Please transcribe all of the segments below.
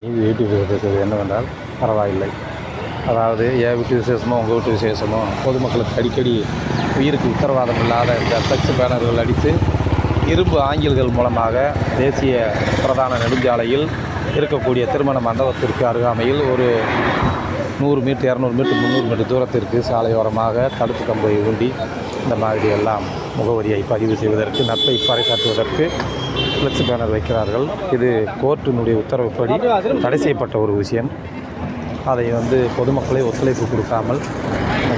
இது யூடியூப் இருக்கிறது என்னவென்றால் பரவாயில்லை. அதாவது என் வீட்டு விசேஷமோ உங்கள் வீட்டு விசேஷமோ பொதுமக்களுக்கு அடிக்கடி உயிருக்கு உத்தரவாதம் இல்லாத இந்த ஃப்ளெக்ஸ் பேனர்கள் அடித்து இரும்பு ஆங்கில்கள் மூலமாக தேசிய பிரதான நெடுஞ்சாலையில் இருக்கக்கூடிய திருமண மண்டபத்திற்கு அருகாமையில் ஒரு 100 மீட்டர் 200 மீட்டர் 300 மீட்டர் தூரத்திற்கு சாலையோரமாக தடுப்பு கம்பை ஊண்டி இந்த மாதிரி எல்லாம் முகவரியை பதிவு செய்வதற்கு நட்பை பறைசாற்றுவதற்கு ஃப்ளெக்ஸ் பேனர் வைக்கிறார்கள். இது கோர்ட்டினுடைய உத்தரவுப்படி தடை செய்யப்பட்ட ஒரு விஷயம். அதை பொதுமக்களே ஒத்துழைப்பு கொடுக்காமல் இந்த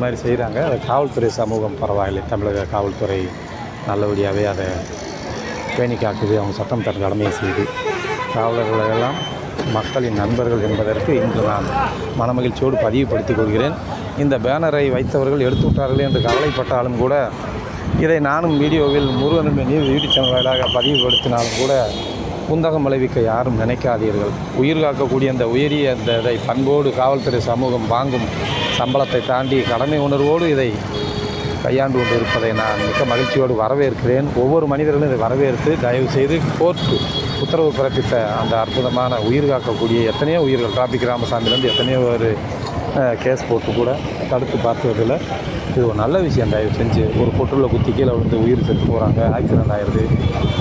மாதிரி செய்கிறாங்க. அதை காவல்துறை சமூகம் பரவாயில்லை. தமிழக காவல்துறை நல்லபடியாகவே அதை பேணி காக்குது. அவங்க சட்டம் தன் கடமையை செய்து காவலர்களெல்லாம் மக்களின் நண்பர்கள் என்பதற்கு இன்று நான் மனமகிழ்ச்சியோடு பதிவுபடுத்திக் கொள்கிறேன். இந்த பேனரை வைத்தவர்கள் எடுத்து விட்டார்களே என்று கவலைப்பட்டாலும் கூட இதை நானும் வீடியோவில் முருகன் யூடியூப் சேனல் வாயிலாக பதிவுபடுத்தினாலும் கூட புந்தகம் விளைவிக்க யாரும் நினைக்காதீர்கள். உயிர் காக்கக்கூடிய அந்த உயரிய இதை பண்போடு காவல்துறை சமூகம் வாங்கும் சம்பளத்தை தாண்டி கடமை உணர்வோடு இதை கையாண்டு கொண்டு இருப்பதை நான் மிக மகிழ்ச்சியோடு வரவேற்கிறேன். ஒவ்வொரு மனிதர்களும் இதை வரவேற்று தயவுசெய்து கோர்ட்டு உத்தரவு பிறப்பித்த அந்த அற்புதமான உயிர் காக்கக்கூடிய எத்தனையோ உயிர்கள் டிராபிக் ராமசாமிலேருந்து எத்தனையோ ஒரு கேஸ் போட்டு கூட தடுத்து பார்த்ததில் இது ஒரு நல்ல விஷயம். தயவு செஞ்சு ஒரு பொட்டுள்ள குத்தி கீழே உயிர் செத்து போகிறாங்க, ஆக்சிடென்ட் ஆகிடுது,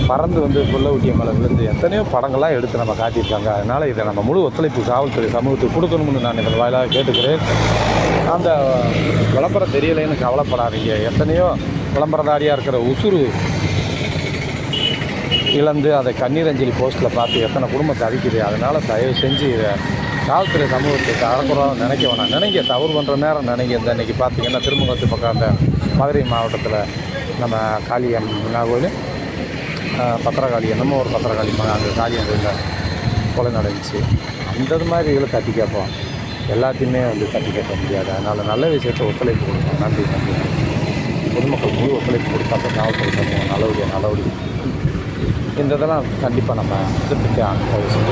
பறந்து புள்ளவுட்டிய மலையிலேருந்து எத்தனையோ படங்கள்லாம் எடுத்து நம்ம காட்டியிருக்காங்க. அதனால் இதை நம்ம முழு ஒத்துழைப்பு காவல்துறை சமூகத்துக்கு கொடுக்கணும்னு நான் இதன் வாயிலாக கேட்டுக்கிறேன். அந்த விளம்பரம் தெரியலைன்னு கவலைப்படாதீங்க. எத்தனையோ விளம்பரதாரியாக இருக்கிற உசுறு இழந்து அதை கண்ணீரஞ்சலி போஸ்ட்டில் பார்த்து எத்தனை குடும்பத்தை அழிக்குது. அதனால் தயவு செஞ்சு இதை காவல்துறை சமூகத்துக்கு அறக்குறோம் நினைக்க வேணாம். நினைங்க, தவறு பண்ணுற நேரம் நினைங்க. இந்த இன்றைக்கி பார்த்திங்கன்னா திருமங்கலத்து பக்கம் அந்த மதுரை மாவட்டத்தில் நம்ம காளியம்மன் கோயில் பத்திரகாளி என்னமோ ஒரு பத்திரகாளி அங்கே காளியம்மன் கொலை நடந்துச்சு. அந்த மாதிரி இதில் தட்டி கேட்போம். எல்லாத்தையுமே தட்டி கேட்க முடியாது. அதனால் நல்ல விஷயத்தை ஒத்துழைப்பு கொடுப்போம். நன்றி. பொதுமக்கள் முழு ஒத்துழைப்பு கொடுத்தாக்க காவல்துறை சமூகம் நல்லபடியாக இந்த இதெல்லாம் கண்டிப்பாக நம்ம திருப்பிட்டு செஞ்சு